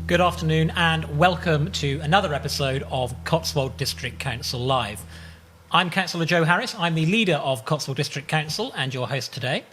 Good afternoon and welcome to another episode of Cotswold District Council Live. I'm Councillor Joe Harris, I'm the leader of Cotswold District Council and your host today.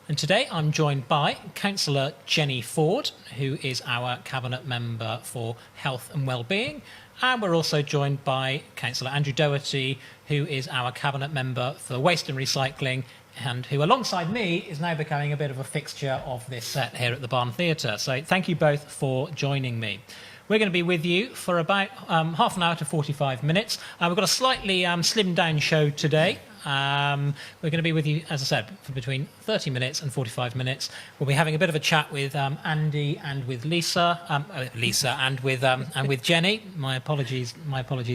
And today I'm joined by Councillor Jenny Forde, who is our Cabinet Member for Health and Wellbeing. And we're also joined by Councillor Andrew Doherty, who is our Cabinet Member for Waste and Recycling, and who, alongside me, is now becoming a bit of a fixture of this set here at the Barn Theatre. So thank you both for joining me. We're going to be with you for about half an hour to 45 minutes. We've got a slightly slimmed down show today. We're going to be with you, as I said, for between 30 minutes and 45 minutes. We'll be having a bit of a chat with Andy and with Lisa and with Jenny. My apologies,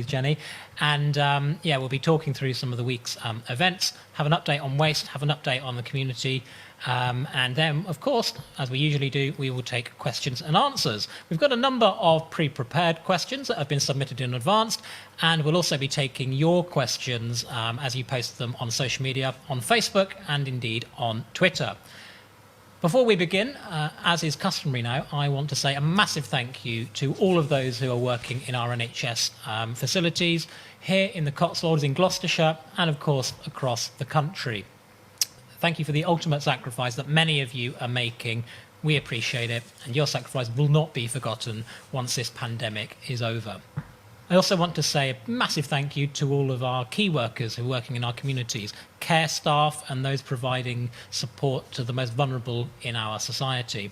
Jenny. And we'll be talking through some of the week's events, have an update on waste, have an update on the community. And then, of course, as we usually do, we will take questions and answers. We've got a number of pre-prepared questions that have been submitted in advance, and we'll also be taking your questions as you post them on social media, on Facebook, and indeed on Twitter. Before we begin, as is customary now, I want to say a massive thank you to all of those who are working in our NHS facilities here in the Cotswolds, in Gloucestershire, and of course across the country. Thank you for the ultimate sacrifice that many of you are making. We appreciate it, and your sacrifice will not be forgotten once this pandemic is over. I also want to say a massive thank you to all of our key workers who are working in our communities, care staff and those providing support to the most vulnerable in our society.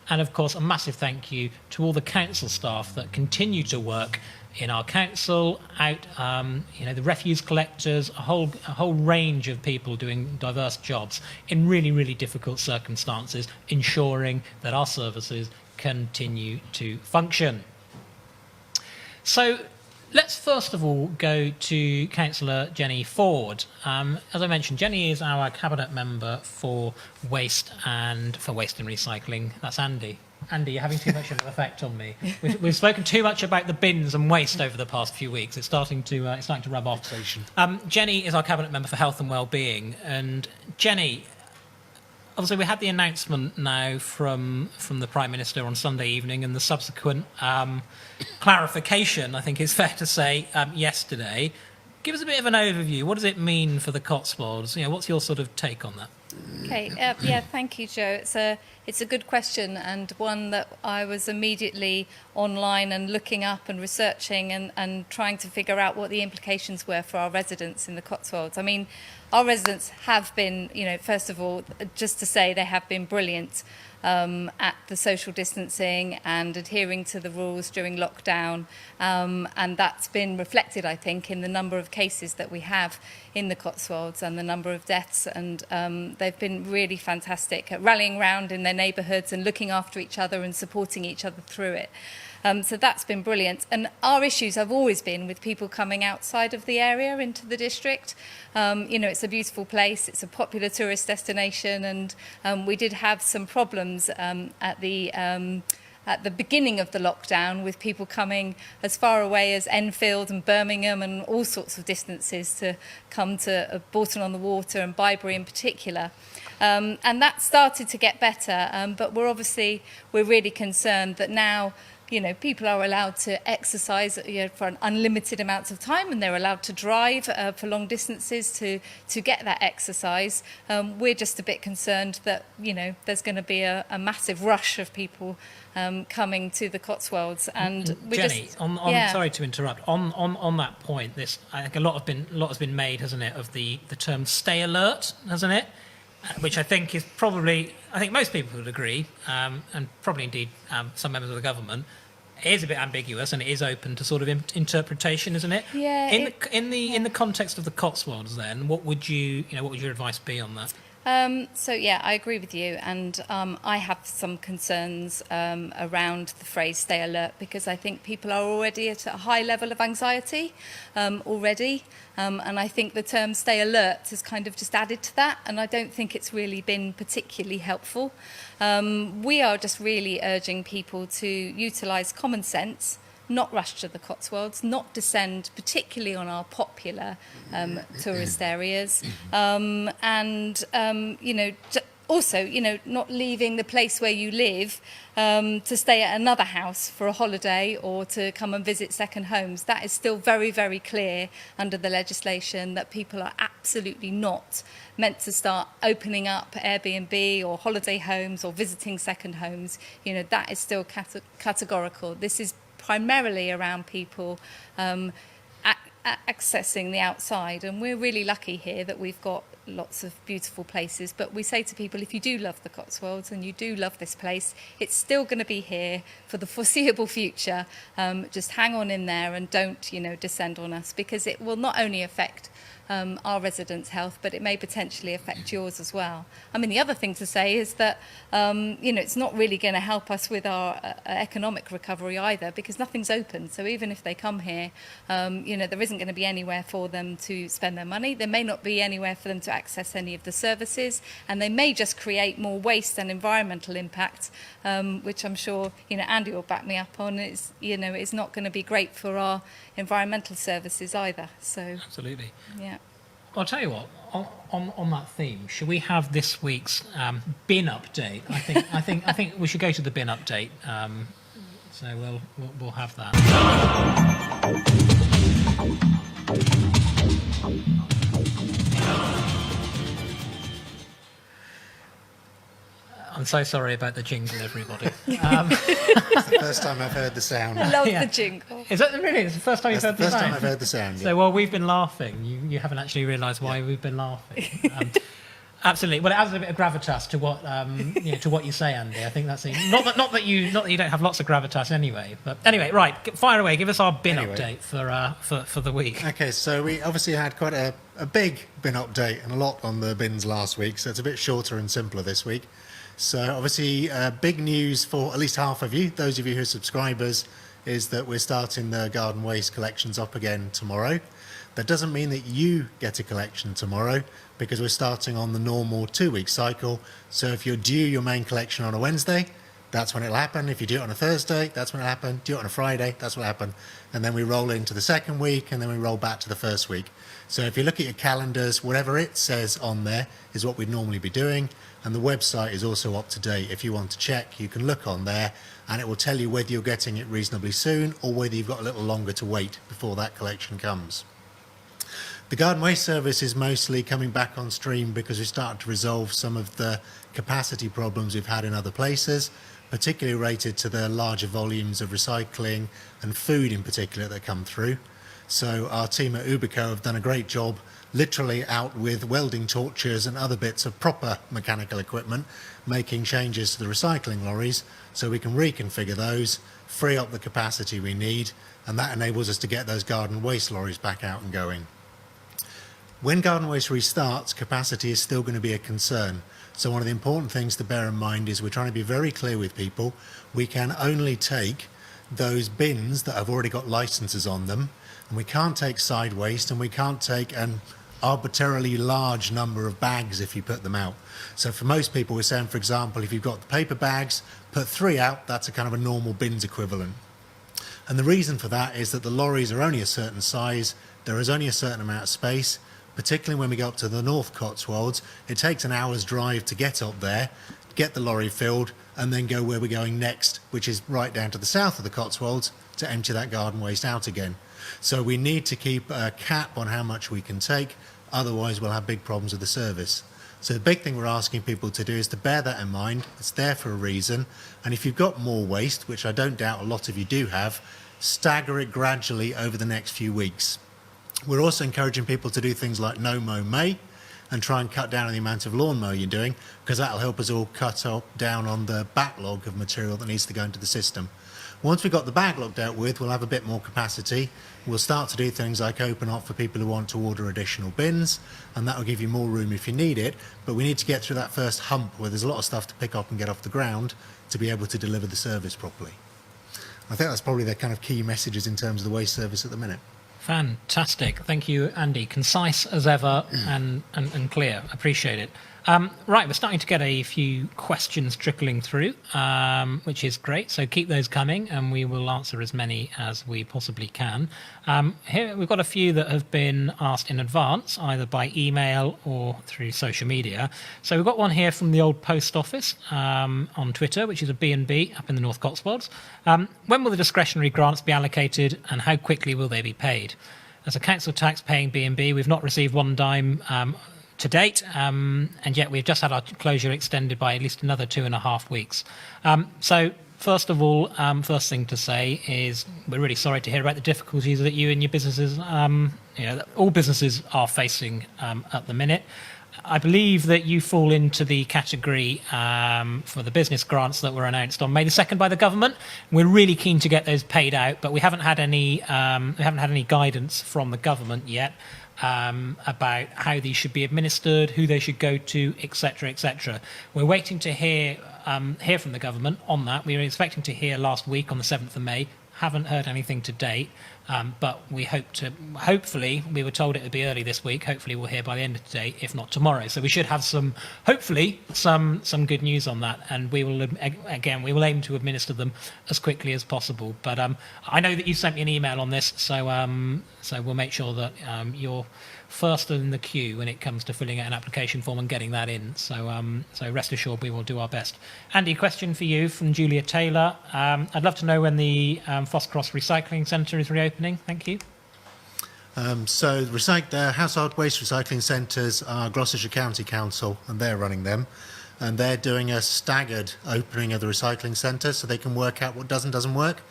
And of course, a massive thank you to all the council staff that continue to work in our council, the refuse collectors, a whole range of people doing diverse jobs in really, really difficult circumstances, ensuring that our services continue to function. So let's first of all go to Councillor Jenny Forde. As I mentioned, Jenny is our Cabinet Member for Waste and Recycling. That's Andy. Andy, you're having too much of an effect on me. We've spoken too much about the bins and waste over the past few weeks. It's starting to rub off. Jenny is our Cabinet Member for Health and Wellbeing. And Jenny, obviously we had the announcement now from the Prime Minister on Sunday evening and the subsequent clarification, I think it's fair to say, yesterday. Give us a bit of an overview. What does it mean for the Cotswolds? What's your sort of take on that? Okay, thank you, Joe. It's a good question, and one that I was immediately online and looking up and researching and trying to figure out what the implications were for our residents in the Cotswolds. I mean, our residents have been, first of all, just to say they have been brilliant at the social distancing and adhering to the rules during lockdown. And that's been reflected, I think, in the number of cases that we have in the Cotswolds and the number of deaths. And they've been really fantastic at rallying around in their neighbourhoods and looking after each other and supporting each other through it. So that's been brilliant. And our issues have always been with people coming outside of the area into the district. It's a beautiful place, it's a popular tourist destination, and we did have some problems at the beginning of the lockdown with people coming as far away as Enfield and Birmingham and all sorts of distances to come to Bourton-on-the-Water and Bibury in particular. And that started to get better, but we're really concerned that now people are allowed to exercise for an unlimited amount of time, and they're allowed to drive for long distances to get that exercise. We're just a bit concerned that there's going to be a massive rush of people coming to the Cotswolds. And Jenny, sorry to interrupt. On that point, I think a lot has been made, hasn't it, of the term "stay alert," hasn't it? Which I think is probably, I think most people would agree, and probably indeed some members of the government. It is a bit ambiguous and it is open to sort of interpretation, isn't it? Yeah. In the context of the Cotswolds, then, what would your advice be on that? I agree with you, and I have some concerns around the phrase "stay alert" because I think people are already at a high level of anxiety already, and I think the term "stay alert" has kind of just added to that, and I don't think it's really been particularly helpful. We are just really urging people to utilise common sense, not rush to the Cotswolds, not descend particularly on our popular tourist areas, also, you know, not leaving the place where you live to stay at another house for a holiday or to come and visit second homes. That is still very, very clear under the legislation, that people are absolutely not meant to start opening up Airbnb or holiday homes or visiting second homes. You know, that is still categorical. This is primarily around people accessing the outside, and we're really lucky here that we've got lots of beautiful places. But we say to people, if you do love the Cotswolds and you do love this place, it's still going to be here for the foreseeable future. Just hang on in there and don't, you know, descend on us, because it will not only affect our residents' health, but it may potentially affect yours as well. I mean, the other thing to say is that, you know, it's not really going to help us with our economic recovery either, because nothing's open. So even if they come here, you know, there isn't going to be anywhere for them to spend their money. There may not be anywhere for them to access any of the services, and they may just create more waste and environmental impact, which I'm sure, you know, Andy will back me up on. It's, you know, it's not going to be great for our environmental services either. So Absolutely. yeah. I'll tell you what. On that theme, should we have this week's bin update? I think we should go to the bin update. So we'll have that. I'm so sorry about the jingle, everybody. It's the first time I've heard the sound. I love Yeah. the jingle. Is that really? It's the first time you've That's the heard the first time sound? I've heard the sound. So while we've been laughing, you haven't actually realised why we've been laughing. Absolutely. Well, it adds a bit of gravitas to what you know, to what you say, Andy. I think that's not that you don't have lots of gravitas anyway. But anyway, right, fire away. Give us our bin update for the week. Okay, so we obviously had quite a big bin update and a lot on the bins last week, so it's a bit shorter and simpler this week. So obviously, big news for at least half of you, those of you who are subscribers, is that we're starting the garden waste collections up again tomorrow. That doesn't mean that you get a collection tomorrow, because we're starting on the normal 2-week cycle. So if you're due your main collection on a Wednesday, that's when it'll happen. If you do it on a Thursday, that's when it'll happen. Do it on a Friday, that's when it'll happen. And then we roll into the second week, and then we roll back to the first week. So if you look at your calendars, whatever it says on there is what we'd normally be doing. And the website is also up to date. If you want to check, you can look on there, and it will tell you whether you're getting it reasonably soon or whether you've got a little longer to wait before that collection comes. The garden waste service is mostly coming back on stream because we started to resolve some of the capacity problems we've had in other places, particularly related to the larger volumes of recycling and food in particular that come through. So our team at Ubico have done a great job, literally out with welding torches and other bits of proper mechanical equipment, making changes to the recycling lorries so we can reconfigure those, free up the capacity we need, and that enables us to get those garden waste lorries back out and going. When garden waste restarts, capacity is still going to be a concern. So one of the important things to bear in mind is we're trying to be very clear with people. We can only take those bins that have already got licenses on them, and we can't take side waste, and we can't take an arbitrarily large number of bags if you put them out. So for most people, we're saying, for example, if you've got the paper bags, put 3 out, that's a kind of a normal bins equivalent. And the reason for that is that the lorries are only a certain size, there is only a certain amount of space. Particularly when we go up to the North Cotswolds, it takes an hour's drive to get up there, get the lorry filled, and then go where we're going next, which is right down to the south of the Cotswolds, to empty that garden waste out again. So we need to keep a cap on how much we can take, otherwise we'll have big problems with the service. So the big thing we're asking people to do is to bear that in mind. It's there for a reason, and if you've got more waste, which I don't doubt a lot of you do have, stagger it gradually over the next few weeks. We're also encouraging people to do things like no mow May and try and cut down on the amount of lawn mow you're doing, because that'll help us all cut down on the backlog of material that needs to go into the system. Once we've got the backlog dealt with, we'll have a bit more capacity. We'll start to do things like open up for people who want to order additional bins, and that will give you more room if you need it. But we need to get through that first hump where there's a lot of stuff to pick up and get off the ground to be able to deliver the service properly. I think that's probably the kind of key messages in terms of the waste service at the minute. Fantastic. Thank you, Andy. Concise as ever and clear. Appreciate it. Right, we're starting to get a few questions trickling through, which is great. So keep those coming, and we will answer as many as we possibly can. Here we've got a few that have been asked in advance, either by email or through social media. So we've got one here from the old post office on Twitter, which is a B&B up in the North Cotswolds. When will the discretionary grants be allocated, and how quickly will they be paid? As a council tax paying B&B, we've not received one dime to date, and yet we've just had our closure extended by at least another 2.5 weeks. So first of all, first thing to say is we're really sorry to hear about the difficulties that you and your businesses, all businesses are facing at the minute. I believe that you fall into the category for the business grants that were announced on May the 2nd by the government. We're really keen to get those paid out, but we haven't had any guidance from the government yet about how these should be administered, who they should go to, etc., etc. We're waiting to hear from the government on that. We were expecting to hear last week on the 7th of May. Haven't heard anything to date, but we hopefully, we were told it would be early this week. Hopefully we'll hear by the end of today, if not tomorrow. So we should have hopefully some good news on that, and we will aim to administer them as quickly as possible. But I know that you sent me an email on this, so we'll make sure that you're first in the queue when it comes to filling out an application form and getting that in. So rest assured we will do our best. Andy, question for you from Julia Taylor. I'd love to know when the Foss Cross Recycling Centre is reopening. Thank you. So the household waste recycling centres are Gloucestershire County Council, and they're running them. And they're doing a staggered opening of the recycling centre so they can work out what does and doesn't work.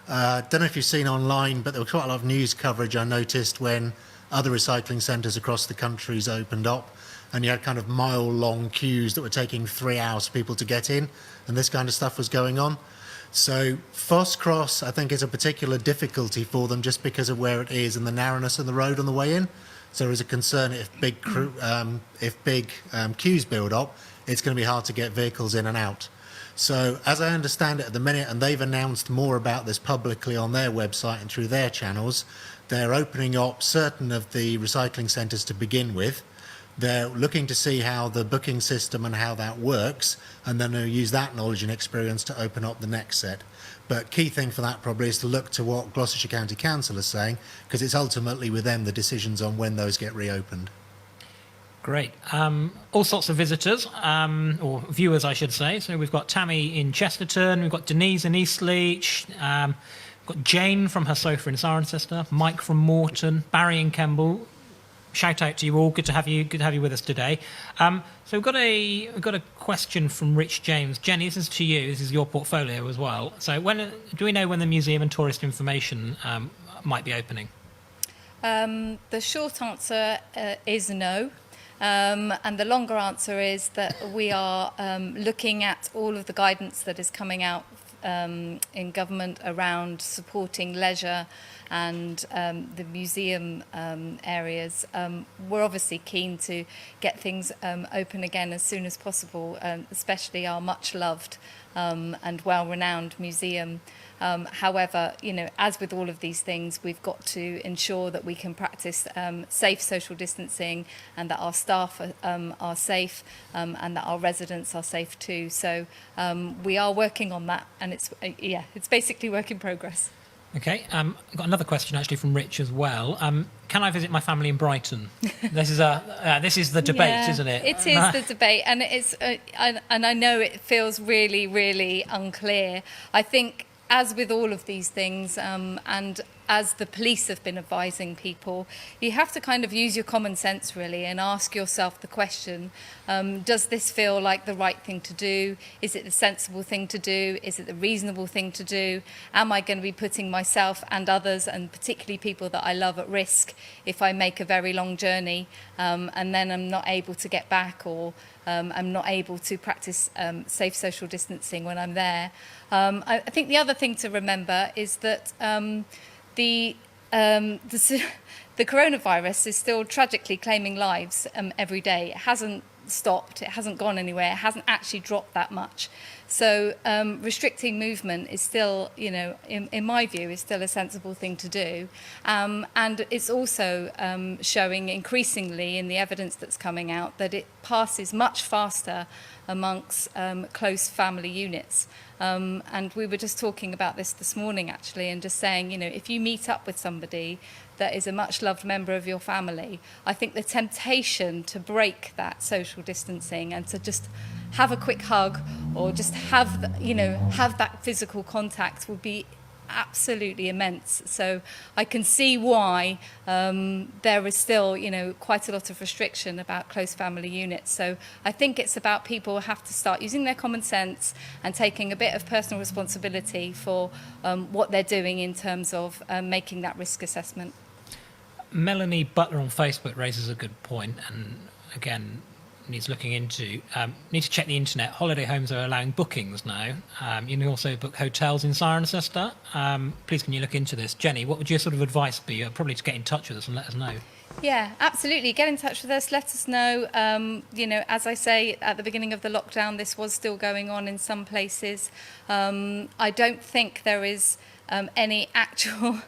Don't know if you've seen online, but there was quite a lot of news coverage I noticed when other recycling centres across the country's opened up, and you had kind of mile-long queues that were taking 3 hours for people to get in, and this kind of stuff was going on. So Foss Cross, I think, is a particular difficulty for them just because of where it is and the narrowness of the road on the way in. So there is a concern if big queues build up, it's going to be hard to get vehicles in and out. So as I understand it at the minute, and they've announced more about this publicly on their website and through their channels, they're opening up certain of the recycling centres to begin with. They're looking to see how the booking system and how that works, and then they'll use that knowledge and experience to open up the next set. But key thing for that probably is to look to what Gloucestershire County Council is saying, because it's ultimately with them the decisions on when those get reopened. Great. All sorts of visitors, or viewers, I should say. So we've got Tammy in Chesterton, we've got Denise in Eastleach, we've got Jane from her sofa in Cirencester, Mike from Morton, Barry in Kemble. Shout out to you all. Good to have you with us today. So we've got a question from Rich James. Jenny, this is to you. This is your portfolio as well. So do we know when the museum and tourist information might be opening? The short answer is no. And the longer answer is that we are looking at all of the guidance that is coming out in government around supporting leisure and the museum areas. We're obviously keen to get things open again as soon as possible, especially our much loved and well-renowned museum. However, as with all of these things, we've got to ensure that we can practice safe social distancing, and that our staff are safe, and that our residents are safe too. So we are working on that, and it's basically work in progress. Okay, I've got another question actually from Rich as well. Can I visit my family in Brighton? This is the debate, isn't it? It is the debate, and it's and I know it feels really, really unclear. I think, as with all of these things, and as the police have been advising people, you have to kind of use your common sense really and ask yourself the question, does this feel like the right thing to do? Is it the sensible thing to do? Is it the reasonable thing to do? Am I going to be putting myself and others, and particularly people that I love, at risk if I make a very long journey and then I'm not able to get back, or I'm not able to practice safe social distancing when I'm there? I think the other thing to remember is that the coronavirus is still tragically claiming lives every day. It hasn't stopped, it hasn't gone anywhere, it hasn't actually dropped that much. So restricting movement is still, in my view, is still a sensible thing to do. And it's also showing increasingly in the evidence that's coming out that it passes much faster amongst close family units. And we were just talking about this morning, actually, and just saying, if you meet up with somebody that is a much loved member of your family, I think the temptation to break that social distancing and to just have a quick hug or just have that physical contact would be absolutely immense. So I can see why there is still, quite a lot of restriction about close family units. So I think it's about people have to start using their common sense and taking a bit of personal responsibility for what they're doing in terms of making that risk assessment. Melanie Butler on Facebook raises a good point, and again, needs looking into. Need to check the internet. Holiday homes are allowing bookings now. You can also book hotels in Cirencester. Please, can you look into this? Jenny, what would your sort of advice be? Probably to get in touch with us and let us know. Yeah, absolutely. Get in touch with us. Let us know. As I say, at the beginning of the lockdown, this was still going on in some places. I don't think there is any actual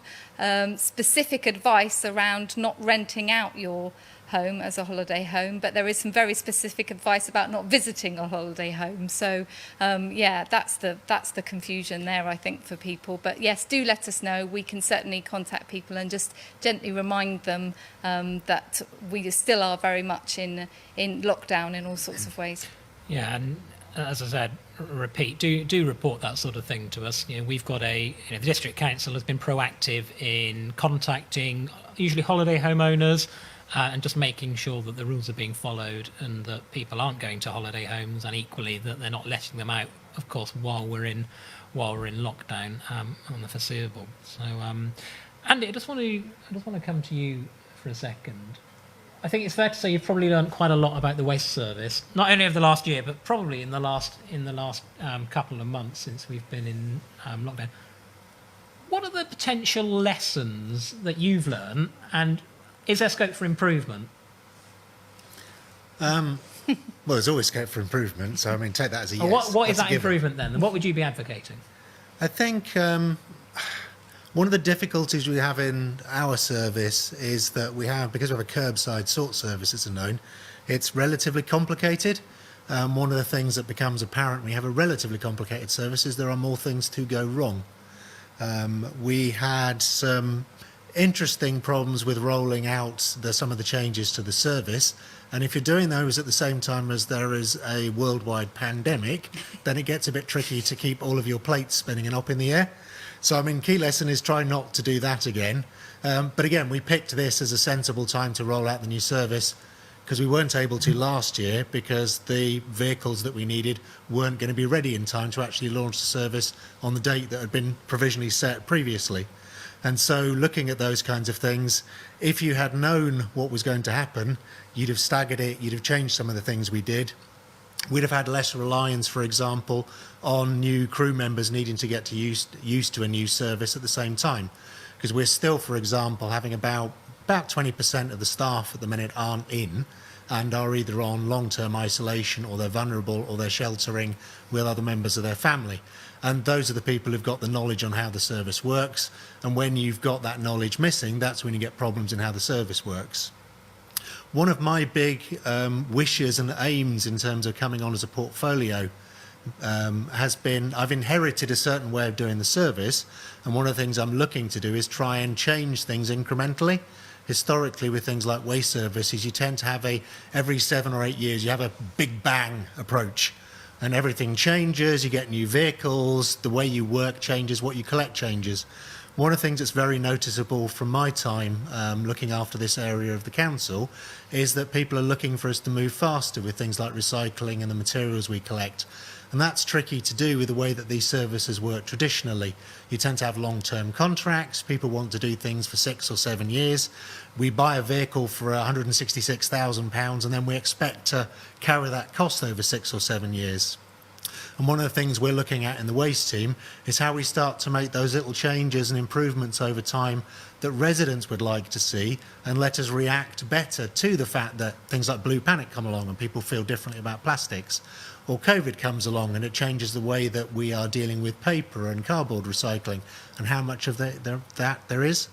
specific advice around not renting out your home as a holiday home, but there is some very specific advice about not visiting a holiday home. So that's the confusion there, I think, for people. But yes, do let us know. We can certainly contact people and just gently remind them that we still are very much in lockdown in all sorts of ways. Yeah, and as I said, repeat, do report that sort of thing to us. We've got the District Council has been proactive in contacting usually holiday homeowners and just making sure that the rules are being followed and that people aren't going to holiday homes, and equally that they're not letting them out, of course, while we're in lockdown on the foreseeable. So, Andy, I just want to come to you for a second. I think it's fair to say you've probably learned quite a lot about the waste service, not only over the last year, but probably in the last couple of months since we've been in lockdown. What are the potential lessons that you've learned, and is there scope for improvement? Well, there's always scope for improvement, so take that as a yes. What is that improvement then? What would you be advocating? I think one of the difficulties we have in our service is that because we have a curbside sort service, as known, it's relatively complicated. One of the things that becomes apparent when we have a relatively complicated service is there are more things to go wrong. We had some interesting problems with rolling out some of the changes to the service, and if you're doing those at the same time as there is a worldwide pandemic, then it gets a bit tricky to keep all of your plates spinning and up in the air. So key lesson is try not to do that again. But again, we picked this as a sensible time to roll out the new service because we weren't able to last year because the vehicles that we needed weren't going to be ready in time to actually launch the service on the date that had been provisionally set previously. And so looking at those kinds of things, if you had known what was going to happen, you'd have staggered it, you'd have changed some of the things we did. We'd have had less reliance, for example, on new crew members needing to get used to a new service at the same time. Because we're still, for example, having about 20% of the staff at the minute aren't in and are either on long-term isolation or they're vulnerable or they're sheltering with other members of their family. And those are the people who've got the knowledge on how the service works. And when you've got that knowledge missing, that's when you get problems in how the service works. One of my big wishes and aims in terms of coming on as a portfolio has been, I've inherited a certain way of doing the service, and one of the things I'm looking to do is try and change things incrementally. Historically, with things like waste services, you tend to have every 7 or 8 years, you have a big bang approach. And everything changes, you get new vehicles, the way you work changes, what you collect changes. One of the things that's very noticeable from my time looking after this area of the council is that people are looking for us to move faster with things like recycling and the materials we collect. And that's tricky to do with the way that these services work traditionally. You tend to have long-term contracts, people want to do things for 6 or 7 years. We buy a vehicle for £166,000 and then we expect to carry that cost over 6 or 7 years. And one of the things we're looking at in the waste team is how we start to make those little changes and improvements over time that residents would like to see, and let us react better to the fact that things like blue panic come along and people feel differently about plastics, or COVID comes along and it changes the way that we are dealing with paper and cardboard recycling and how much of that there is.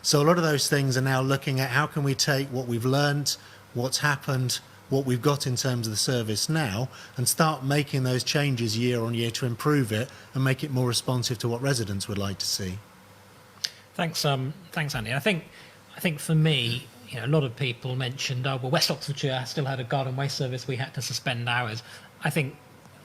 So a lot of those things are now looking at how can we take what we've learned, what's happened, what we've got in terms of the service now, and start making those changes year on year to improve it and make it more responsive to what residents would like to see. Thanks, Andy. I think for me, a lot of people mentioned, oh, well, West Oxfordshire still had a garden waste service, we had to suspend ours. I think,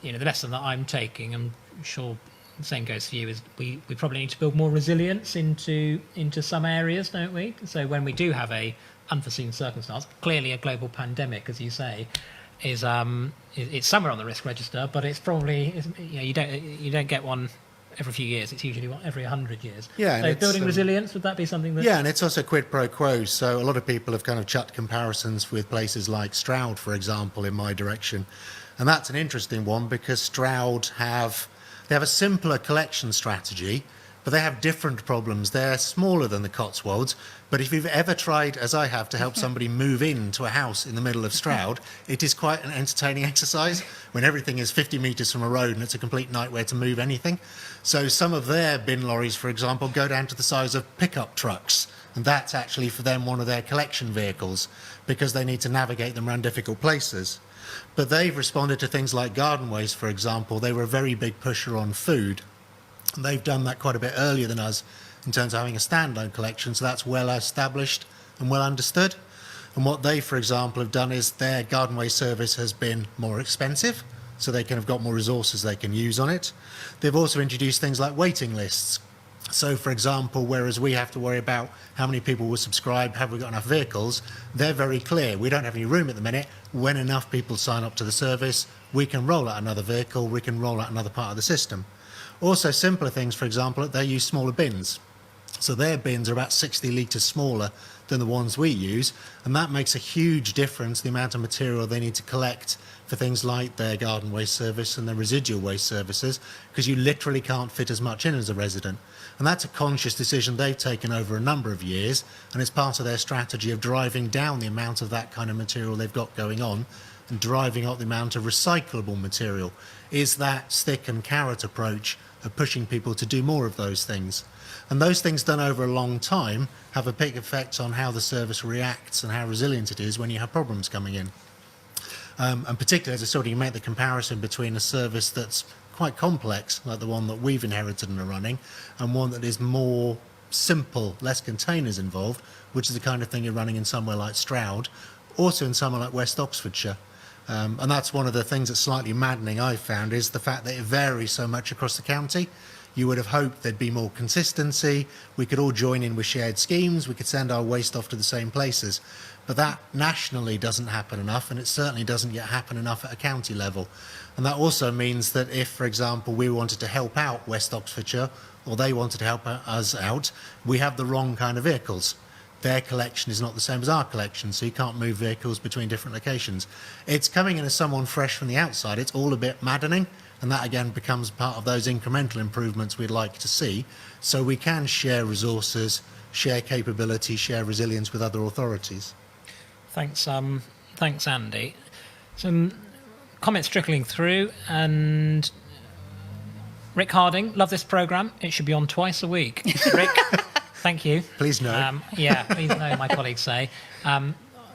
the lesson that I'm taking, I'm sure the same goes for you, is we probably need to build more resilience into some areas, don't we? So when we do have a unforeseen circumstance, clearly a global pandemic, as you say, is it's somewhere on the risk register, but it's probably you don't get one every few years. It's usually every 100 years. Yeah, so building resilience, would that be something that? Yeah, and it's also quid pro quo. So a lot of people have kind of chucked comparisons with places like Stroud, for example, in my direction, and that's an interesting one because Stroud have a simpler collection strategy, but they have different problems. They're smaller than the Cotswolds, but if you've ever tried, as I have, to help somebody move into a house in the middle of Stroud, it is quite an entertaining exercise when everything is 50 metres from a road and it's a complete nightmare to move anything. So some of their bin lorries, for example, go down to the size of pickup trucks, and that's actually for them one of their collection vehicles because they need to navigate them around difficult places. But they've responded to things like garden waste, for example. They were a very big pusher on food. And they've done that quite a bit earlier than us in terms of having a standalone collection, so that's well established and well understood. And what they, for example, have done is their garden waste service has been more expensive, so they can have got more resources they can use on it. They've also introduced things like waiting lists. So, for example, whereas we have to worry about how many people will subscribe, have we got enough vehicles, they're very clear. We don't have any room at the minute. When enough people sign up to the service, we can roll out another vehicle, we can roll out another part of the system. Also, simpler things, for example, they use smaller bins. So their bins are about 60 litres smaller than the ones we use, and that makes a huge difference, the amount of material they need to collect for things like their garden waste service and their residual waste services, because you literally can't fit as much in as a resident. And that's a conscious decision they've taken over a number of years, and it's part of their strategy of driving down the amount of that kind of material they've got going on and driving up the amount of recyclable material. Is that stick and carrot approach of pushing people to do more of those things. And those things done over a long time have a big effect on how the service reacts and how resilient it is when you have problems coming in. And particularly, as I said, you make the comparison between a service that's quite complex, like the one that we've inherited and are running, and one that is more simple, less containers involved, which is the kind of thing you're running in somewhere like Stroud, also in somewhere like West Oxfordshire. And that's one of the things that's slightly maddening, I've found, is the fact that it varies so much across the county. You would have hoped there'd be more consistency, we could all join in with shared schemes, we could send our waste off to the same places. But that nationally doesn't happen enough, and it certainly doesn't yet happen enough at a county level. And that also means that if, for example, we wanted to help out West Oxfordshire, or they wanted to help us out, we have the wrong kind of vehicles. Their collection is not the same as our collection, so you can't move vehicles between different locations. It's coming in as someone fresh from the outside. It's all a bit maddening, and that again becomes part of those incremental improvements we'd like to see, so we can share resources, share capability, share resilience with other authorities. Thanks, Andy. Some comments trickling through, and Rick Harding, love this programme. It should be on twice a week. Rick, thank you. Please no. Yeah, please no, my colleagues say.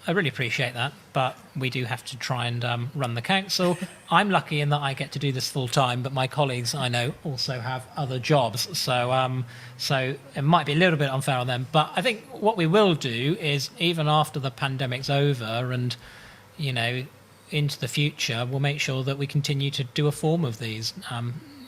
I really appreciate that, but we do have to try and run the council. I'm lucky in that I get to do this full time, but my colleagues, I know, also have other jobs. So it might be a little bit unfair on them. But I think what we will do is, even after the pandemic's over and, into the future, we'll make sure that we continue to do a form of these.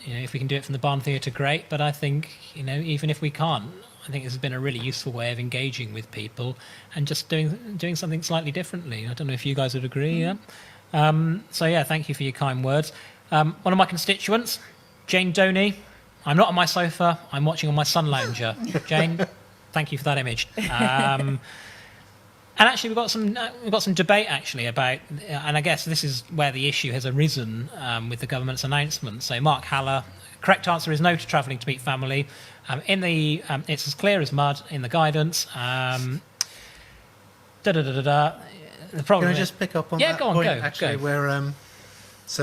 If we can do it from the Barn Theatre, great. But I think, even if we can't, I think this has been a really useful way of engaging with people and just doing something slightly differently. I don't know if you guys would agree. Yeah. Thank you for your kind words. One of my constituents, Jane Doherty. I'm not on my sofa. I'm watching on my sun lounger. Jane, thank you for that image. And actually, we've got some debate actually about, and I guess this is where the issue has arisen with the government's announcement. So Mark Haller, correct answer is no to travelling to meet family. It's as clear as mud in the guidance. The problem. Can I just pick up on yeah, that go on, point go, actually, go.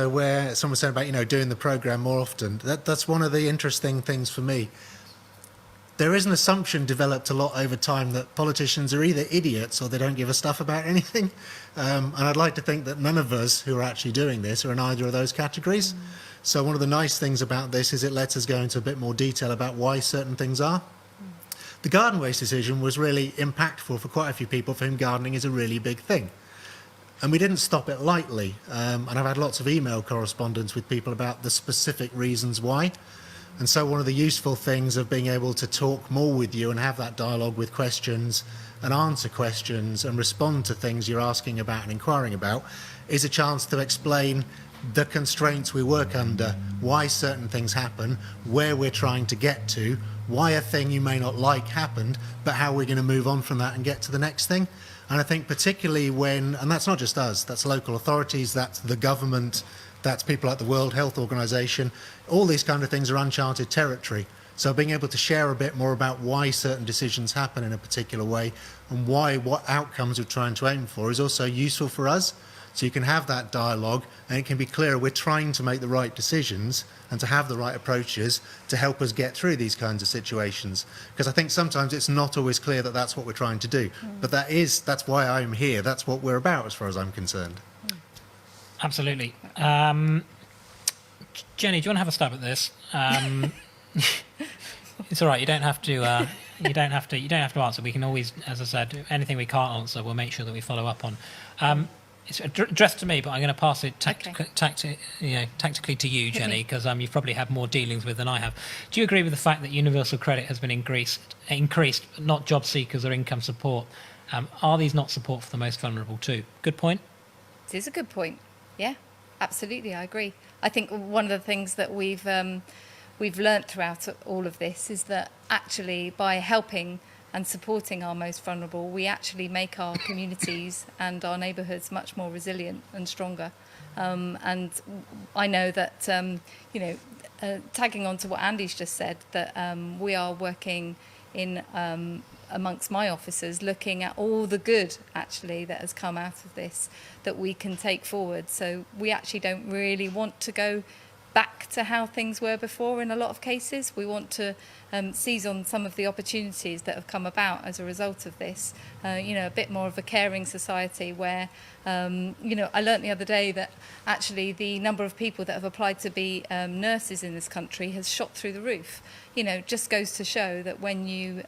where someone said about doing the programme more often. That's one of the interesting things for me. There is an assumption developed a lot over time that politicians are either idiots or they don't give a stuff about anything. And I'd like to think that none of us who are actually doing this are in either of those categories. So one of the nice things about this is it lets us go into a bit more detail about why certain things are. The garden waste decision was really impactful for quite a few people for whom gardening is a really big thing. And we didn't stop it lightly. And I've had lots of email correspondence with people about the specific reasons why. And so one of the useful things of being able to talk more with you and have that dialogue with questions and answer questions and respond to things you're asking about and inquiring about is a chance to explain the constraints we work under, why certain things happen, where we're trying to get to, why a thing you may not like happened, but how we're going to move on from that and get to the next thing. And I think particularly and that's not just us, that's local authorities, that's the government, that's people like the World Health Organization, all these kind of things are uncharted territory. So being able to share a bit more about why certain decisions happen in a particular way and what outcomes we're trying to aim for is also useful for us. So you can have that dialogue and it can be clear we're trying to make the right decisions and to have the right approaches to help us get through these kinds of situations. Because I think sometimes it's not always clear that that's what we're trying to do. But that's why I'm here. That's what we're about as far as I'm concerned. Absolutely. Jenny, do you want to have a stab at this? It's all right. You don't have to. You don't have to answer. We can always, as I said, anything we can't answer, we'll make sure that we follow up on. It's addressed to me, but I'm going to pass it tactically to you, Jenny, because you've probably had more dealings with than I have. Do you agree with the fact that universal credit has been increased, but not job seekers or income support? Are these not support for the most vulnerable too? Good point. It is a good point. Yeah, absolutely, I agree. I think one of the things that we've learnt throughout all of this is that actually by helping and supporting our most vulnerable, we actually make our communities and our neighbourhoods much more resilient and stronger. And I know that, tagging on to what Andy's just said, that we are working in amongst my officers looking at all the good actually that has come out of this that we can take forward. So we actually don't really want to go back to how things were before in a lot of cases. We want to seize on some of the opportunities that have come about as a result of this. A bit more of a caring society where, I learnt the other day that actually the number of people that have applied to be nurses in this country has shot through the roof. Just goes to show that when you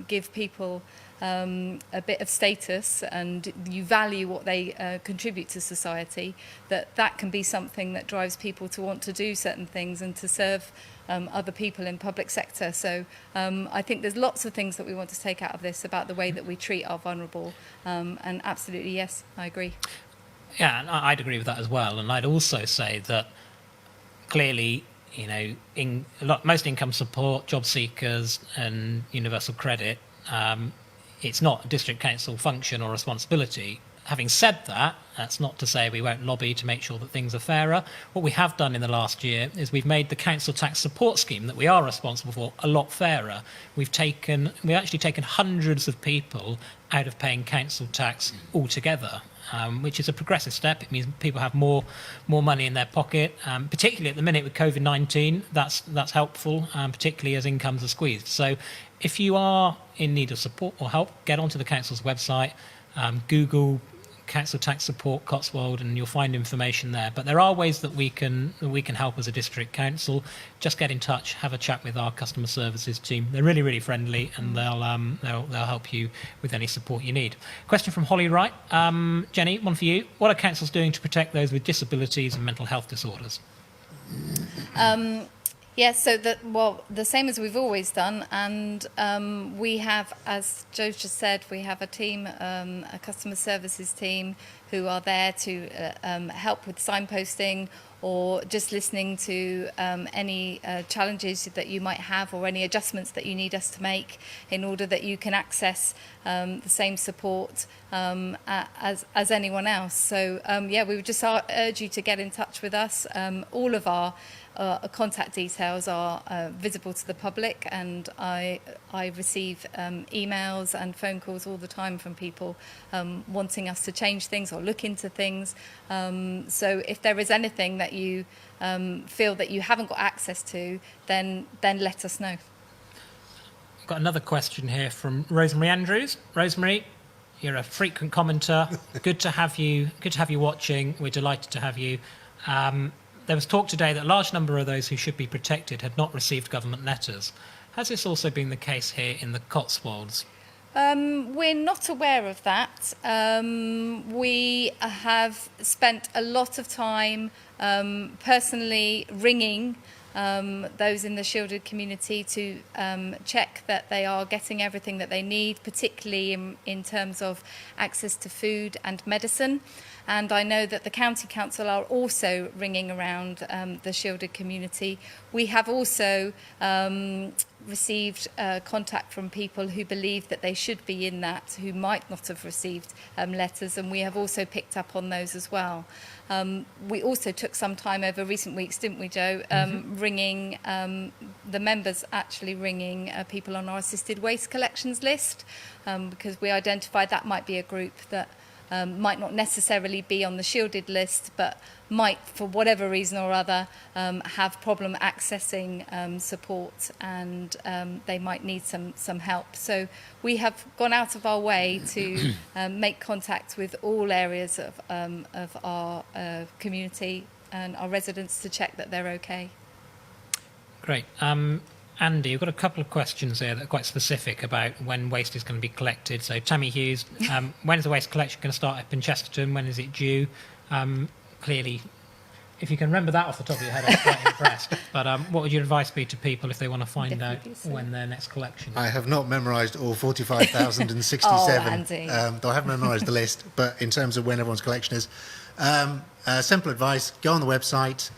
give people a bit of status and you value what they contribute to society, that can be something that drives people to want to do certain things and to serve other people in public sector. So I think there's lots of things that we want to take out of this about the way that we treat our vulnerable, and absolutely yes, I agree. Yeah, and I'd agree with that as well. And I'd also say that clearly, most income support, job seekers and universal credit, it's not a district council function or responsibility. Having said that, that's not to say we won't lobby to make sure that things are fairer. What we have done in the last year is we've made the council tax support scheme that we are responsible for a lot fairer. We've actually taken hundreds of people out of paying council tax altogether, which is a progressive step. It means people have more money in their pocket, particularly at the minute with COVID-19. That's helpful, particularly as incomes are squeezed. So if you are in need of support or help, get onto the council's website, Google council tax support Cotswold, and you'll find information there. But there are ways that we can help as a district council. Just get in touch, have a chat with our customer services team. They're really, really friendly, and they'll help you with any support you need. Question from Holly Wright. Jenny, one for you. What are councils doing to protect those with disabilities and mental health disorders? Yes, so the same as we've always done, and we have, as Joe just said, we have a team, a customer services team, who are there to help with signposting or just listening to any challenges that you might have or any adjustments that you need us to make in order that you can access the same support as anyone else. So we would just urge you to get in touch with us. All of our contact details are visible to the public, and I receive emails and phone calls all the time from people wanting us to change things or look into things. So if there is anything that you feel that you haven't got access to, then let us know. I've got another question here from Rosemary Andrews. Rosemary, you're a frequent commenter. Good to have you watching. We're delighted to have you. There was talk today that a large number of those who should be protected had not received government letters. Has this also been the case here in the Cotswolds? We're not aware of that. We have spent a lot of time personally ringing those in the shielded community to check that they are getting everything that they need, particularly in terms of access to food and medicine. And I know that the County Council are also ringing around the shielded community. We have also received contact from people who believe that they should be in that, who might not have received letters, and we have also picked up on those as well. We also took some time over recent weeks, didn't we, Joe, ringing the members, actually ringing people on our assisted waste collections list, because we identified that might be a group that might not necessarily be on the shielded list, but might, for whatever reason or other, have problem accessing support, and they might need some help. So we have gone out of our way to make contact with all areas of our community and our residents to check that they're okay. Great. Andy, you've got a couple of questions there that are quite specific about when waste is going to be collected. So Tammy Hughes, when is the waste collection going to start up in Chesterton? When is it due? Clearly, if you can remember that off the top of your head, I'm quite impressed. But what would your advice be to people if they want to find out when their next collection is? I have not memorised all 45,067, Andy. though I have memorised the list. But in terms of when everyone's collection is, simple advice, go on the website,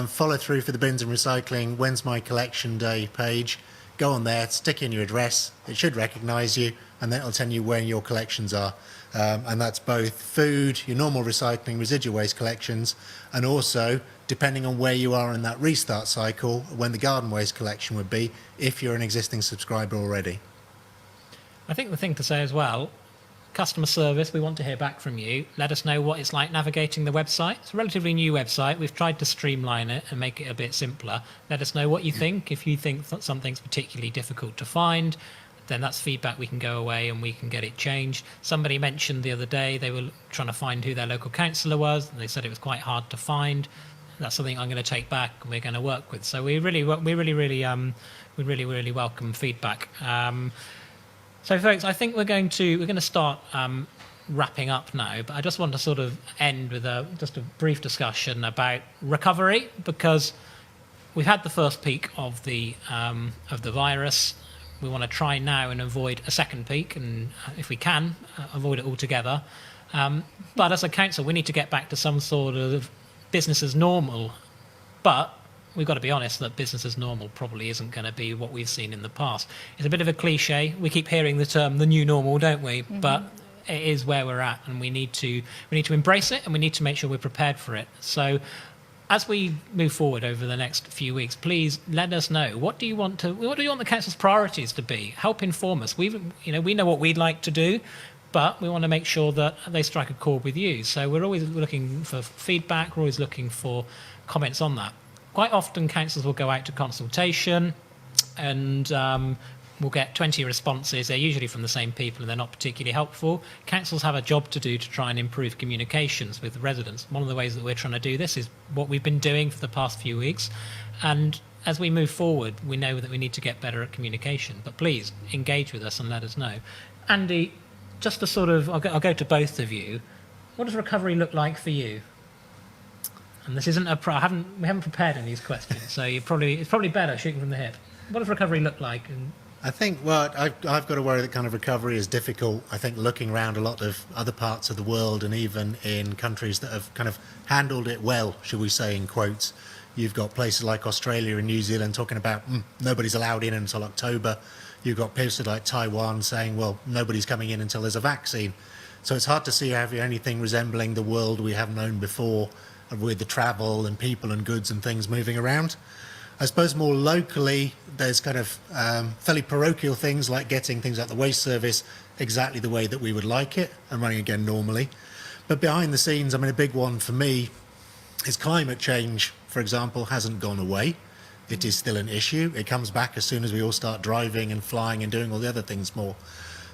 follow through for the bins and recycling, when's my collection day page, go on there, stick in your address, it should recognise you, and then it'll tell you where your collections are. And that's both food, your normal recycling, residual waste collections, and also, depending on where you are in that restart cycle, when the garden waste collection would be, if you're an existing subscriber already. I think the thing to say as well, customer service, we want to hear back from you. Let us know what it's like navigating the website. It's a relatively new website. We've tried to streamline it and make it a bit simpler. Let us know what you think. If you think that something's particularly difficult to find, then that's feedback. We can go away and we can get it changed. Somebody mentioned the other day they were trying to find who their local councillor was, and they said it was quite hard to find. That's something I'm going to take back and we're going to work with. So we really welcome feedback. So, folks, I think we're going to start wrapping up now, but I just want to sort of end with just a brief discussion about recovery, because we've had the first peak of the virus. We want to try now and avoid a second peak, and if we can, avoid it altogether. But as a council, we need to get back to some sort of business as normal. But we've got to be honest that business as normal probably isn't going to be what we've seen in the past. It's a bit of a cliche. We keep hearing the term the new normal, don't we? Mm-hmm. But it is where we're at, and we need to embrace it, and we need to make sure we're prepared for it. So as we move forward over the next few weeks, please let us know, what do you want the council's priorities to be? Help inform us. We know what we'd like to do, but we want to make sure that they strike a chord with you. So we're always looking for feedback. We're always looking for comments on that. Quite often, councils will go out to consultation, and we'll get 20 responses. They're usually from the same people, and they're not particularly helpful. Councils have a job to do to try and improve communications with residents. One of the ways that we're trying to do this is what we've been doing for the past few weeks. And as we move forward, we know that we need to get better at communication. But please engage with us and let us know. Andy, just to sort of, I'll go to both of you. What does recovery look like for you? And this isn't we haven't prepared any of these questions, so it's probably better shooting from the hip. What does recovery look like? I think, well, I've got to worry that kind of recovery is difficult. I think looking around a lot of other parts of the world and even in countries that have kind of handled it well, shall we say, in quotes, you've got places like Australia and New Zealand talking about nobody's allowed in until October. You've got places like Taiwan saying, well, nobody's coming in until there's a vaccine. So it's hard to see anything resembling the world we have known before with the travel and people and goods and things moving around. I suppose more locally, there's kind of fairly parochial things like getting things like the waste service exactly the way that we would like it and running again normally. But behind the scenes, I mean, a big one for me is climate change, for example, hasn't gone away. It is still an issue. It comes back as soon as we all start driving and flying and doing all the other things more.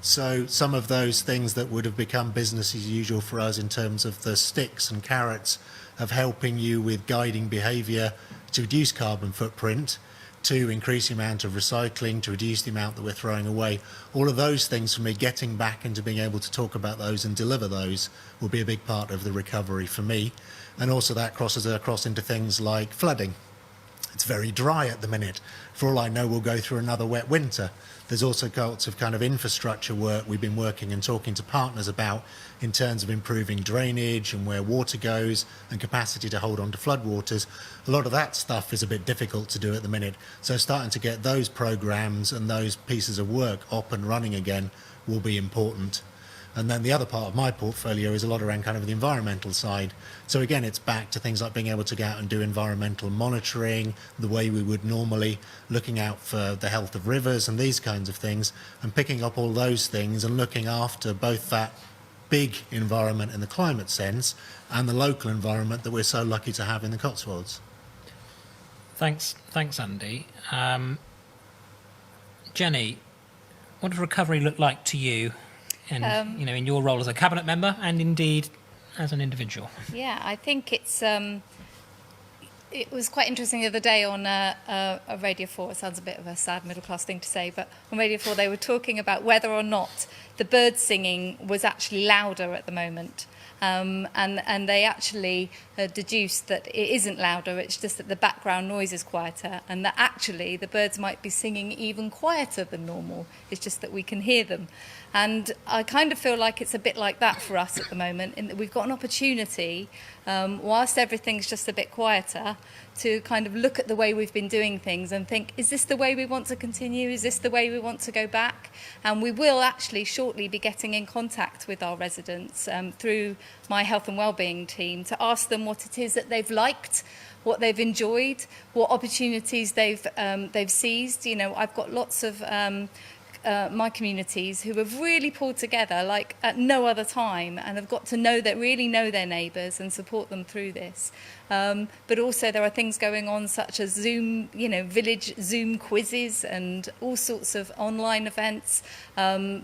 So some of those things that would have become business as usual for us in terms of the sticks and carrots of helping you with guiding behaviour to reduce carbon footprint, to increase the amount of recycling, to reduce the amount that we're throwing away. All of those things, for me, getting back into being able to talk about those and deliver those will be a big part of the recovery for me. And also that crosses across into things like flooding. It's very dry at the minute. For all I know, we'll go through another wet winter. There's also lots of kind of infrastructure work we've been working and talking to partners about in terms of improving drainage and where water goes and capacity to hold on to floodwaters. A lot of that stuff is a bit difficult to do at the minute. So starting to get those programs and those pieces of work up and running again will be important. And then the other part of my portfolio is a lot around kind of the environmental side. So again, it's back to things like being able to go out and do environmental monitoring the way we would normally, looking out for the health of rivers and these kinds of things, and picking up all those things and looking after both that big environment in the climate sense and the local environment that we're so lucky to have in the Cotswolds. Thanks, Andy. Jenny, what does recovery look like to you? And in your role as a cabinet member, and indeed as an individual. Yeah, I think it was quite interesting the other day on a Radio 4. It sounds a bit of a sad middle class thing to say, but on Radio 4 they were talking about whether or not the bird singing was actually louder at the moment. And they actually deduced that it isn't louder, it's just that the background noise is quieter, and that actually the birds might be singing even quieter than normal. It's just that we can hear them. And I kind of feel like it's a bit like that for us at the moment, in that we've got an opportunity, whilst everything's just a bit quieter, to kind of look at the way we've been doing things and think, is this the way we want to continue? Is this the way we want to go back? And we will actually shortly be getting in contact with our residents through my health and wellbeing team to ask them what it is that they've liked, what they've enjoyed, what opportunities they've seized. You know, I've got lots of my communities who have really pulled together like at no other time and have got to really know their neighbours and support them through this. But also there are things going on such as Zoom, village Zoom quizzes and all sorts of online events,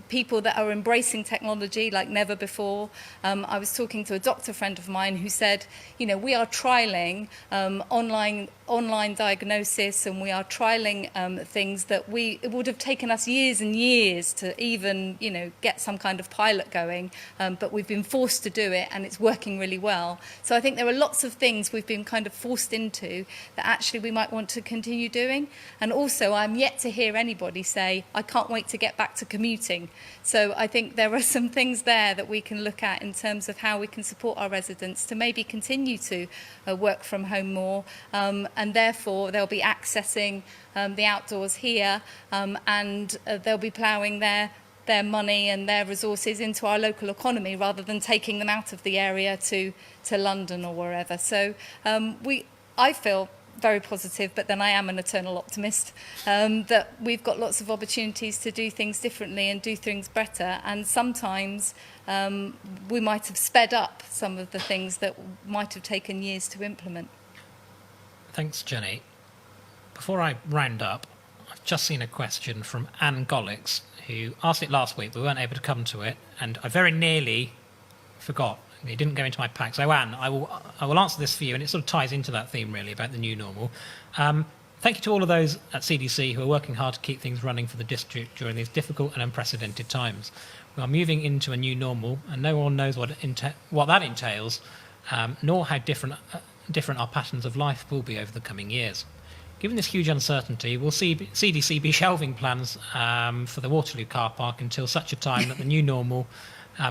people that are embracing technology like never before. I was talking to a doctor friend of mine who said, we are trialling online diagnosis, and we are trialling things that it would have taken us years and years to even, get some kind of pilot going, but we've been forced to do it and it's working really well. So I think there are lots of things we've been kind of forced into that actually we might want to continue doing. And also I'm yet to hear anybody say, I can't wait to get back to commuting. So I think there are some things there that we can look at in terms of how we can support our residents to maybe continue to work from home more, and therefore they'll be accessing the outdoors here, and they'll be ploughing their money and their resources into our local economy rather than taking them out of the area to London or wherever. So I feel very positive, but then I am an eternal optimist, that we've got lots of opportunities to do things differently and do things better, and sometimes we might have sped up some of the things that might have taken years to implement. Thanks, Jenny. Before I round up, I've just seen a question from Anne Gollix, who asked it last week, but we weren't able to come to it, and I very nearly forgot. It didn't go into my pack. So, Anne, I will answer this for you, and it sort of ties into that theme, really, about the new normal. Thank you to all of those at CDC who are working hard to keep things running for the district during these difficult and unprecedented times. We are moving into a new normal, and no one knows what that entails, nor how different our patterns of life will be over the coming years. given this huge uncertainty, will CDC be shelving plans for the Waterloo car park until such a time that the new normal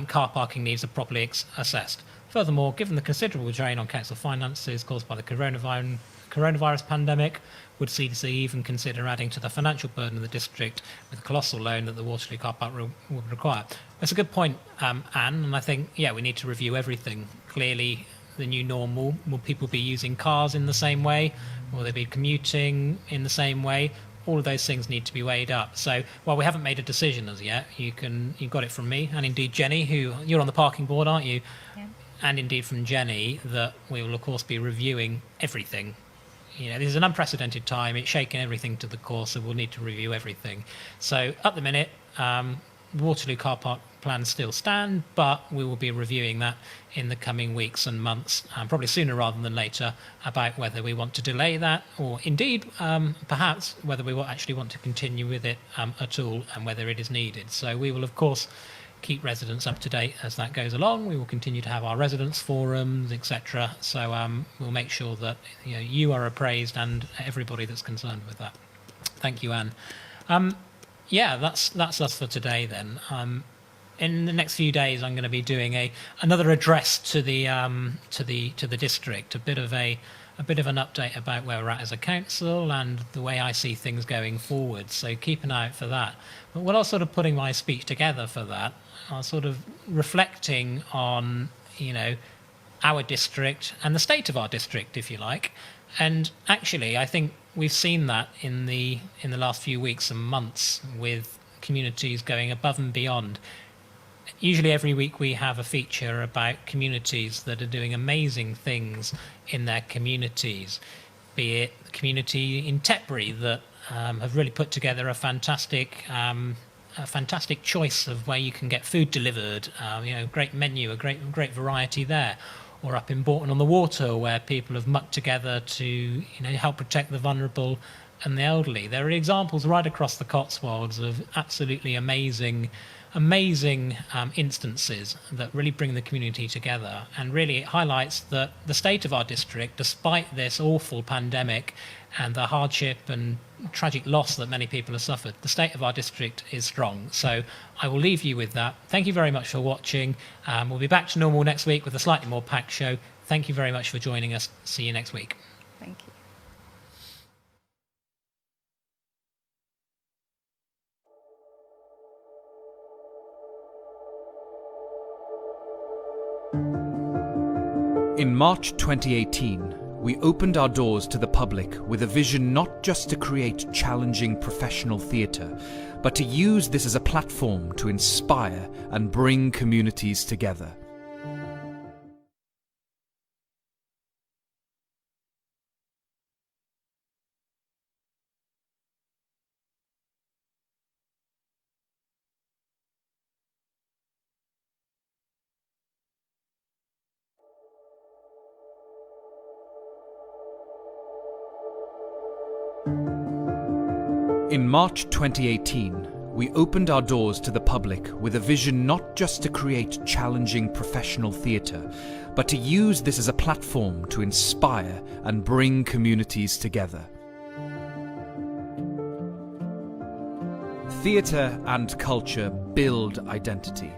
car parking needs are properly assessed. Furthermore, given the considerable drain on council finances caused by the coronavirus pandemic, would CDC even consider adding to the financial burden of the district with a colossal loan that the Waterloo car park would require? That's a good point, Anne, and I think, we need to review everything. Clearly, the new normal, will people be using cars in the same way? Will they be commuting in the same way? All of those things need to be weighed up. So while we haven't made a decision as yet, you've got it from me, and indeed Jenny, who you're on the parking board, aren't you? Yeah. And indeed from Jenny, that we will of course be reviewing everything. This is an unprecedented time. It's shaking everything to the core, so we'll need to review everything. So at the minute, Waterloo car park plans still stand, but we will be reviewing that in the coming weeks and months, probably sooner rather than later, about whether we want to delay that, or indeed, perhaps, whether we will actually want to continue with it at all, and whether it is needed. So we will, of course, keep residents up to date as that goes along. We will continue to have our residents forums, etc. So we'll make sure that you are appraised, and everybody that's concerned with that. Thank you, Anne. That's us for today then. In the next few days, I'm going to be doing another address to the district, a bit of an update about where we're at as a council and the way I see things going forward. So keep an eye out for that. But while I was sort of putting my speech together for that, I was sort of reflecting on our district and the state of our district, if you like. And actually, I think we've seen that in the last few weeks and months, with communities going above and beyond. Usually every week we have a feature about communities that are doing amazing things in their communities, be it the community in Tetbury that have really put together a fantastic choice of where you can get food delivered, great menu, a great variety there. Or up in Bourton on the Water, where people have mucked together to help protect the vulnerable and the elderly. There are examples right across the Cotswolds of absolutely amazing instances that really bring the community together, and really it highlights that the state of our district, despite this awful pandemic and the hardship and tragic loss that many people have suffered, the state of our district is strong. So I will leave you with that. Thank you very much for watching. We'll be back to normal next week with a slightly more packed show. Thank you very much for joining us. See you next week. Thank you. In March 2018, we opened our doors to the public with a vision not just to create challenging professional theatre, but to use this as a platform to inspire and bring communities together. In March 2018, we opened our doors to the public with a vision not just to create challenging professional theatre, but to use this as a platform to inspire and bring communities together. Theatre and culture build identity.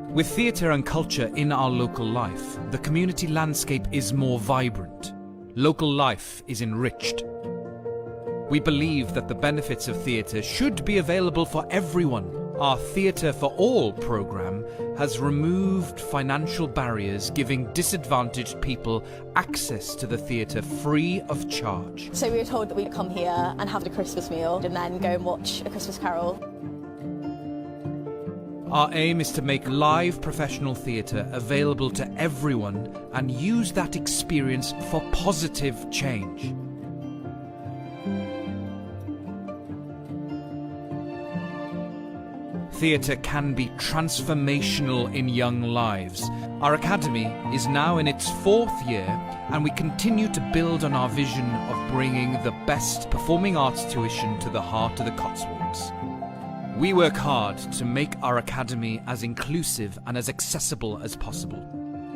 With theatre and culture in our local life, the community landscape is more vibrant. Local life is enriched. We believe that the benefits of theatre should be available for everyone. Our Theatre for All programme has removed financial barriers, giving disadvantaged people access to the theatre free of charge. So we were told that we'd come here and have a Christmas meal and then go and watch A Christmas Carol. Our aim is to make live professional theatre available to everyone and use that experience for positive change. Theatre can be transformational in young lives. Our academy is now in its 4th year, and we continue to build on our vision of bringing the best performing arts tuition to the heart of the Cotswolds. We work hard to make our academy as inclusive and as accessible as possible.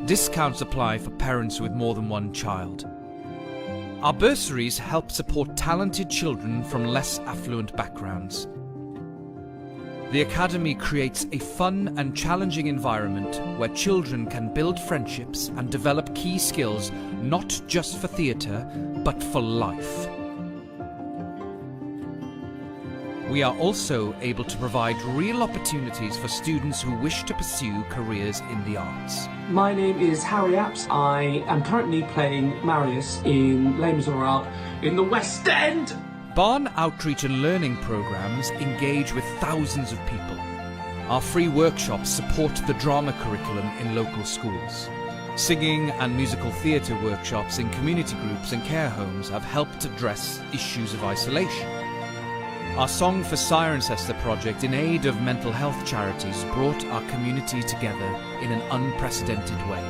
Discounts apply for parents with more than one child. Our bursaries help support talented children from less affluent backgrounds. The Academy creates a fun and challenging environment where children can build friendships and develop key skills not just for theatre, but for life. We are also able to provide real opportunities for students who wish to pursue careers in the arts. My name is Harry Apps. I am currently playing Marius in Les Miserables in the West End. Barn outreach and learning programs engage with thousands of people. Our free workshops support the drama curriculum in local schools. Singing and musical theatre workshops in community groups and care homes have helped address issues of isolation. Our Song for Cirencester project in aid of mental health charities brought our community together in an unprecedented way.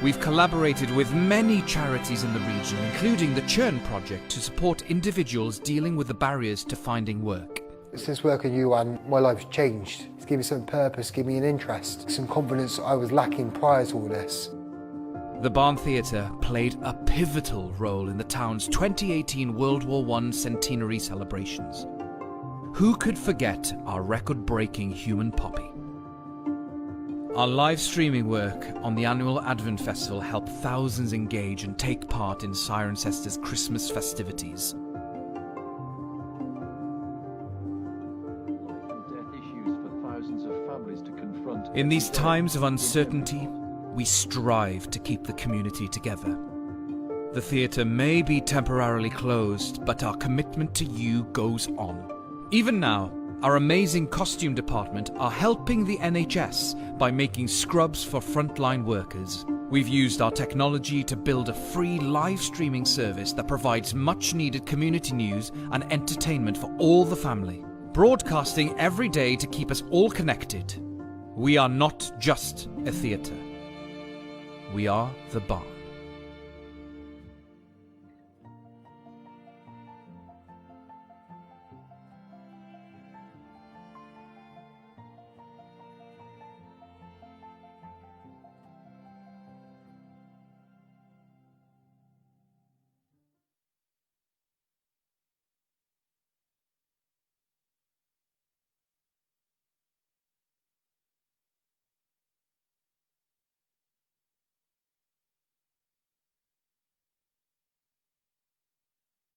We've collaborated with many charities in the region, including the Churn project, to support individuals dealing with the barriers to finding work. Since working with you, my life's changed. It's given me some purpose, given me an interest, some confidence I was lacking prior to all this. The Barn Theatre played a pivotal role in the town's 2018 World War I centenary celebrations. Who could forget our record-breaking Human Poppy? Our live streaming work on the annual Advent Festival helped thousands engage and take part in Cirencester's Christmas festivities. In these times of uncertainty, we strive to keep the community together. The theatre may be temporarily closed, but our commitment to you goes on. Even now, our amazing costume department are helping the NHS by making scrubs for frontline workers. We've used our technology to build a free live streaming service that provides much needed community news and entertainment for all the family, broadcasting every day to keep us all connected. We are not just a theatre. We are the Barn.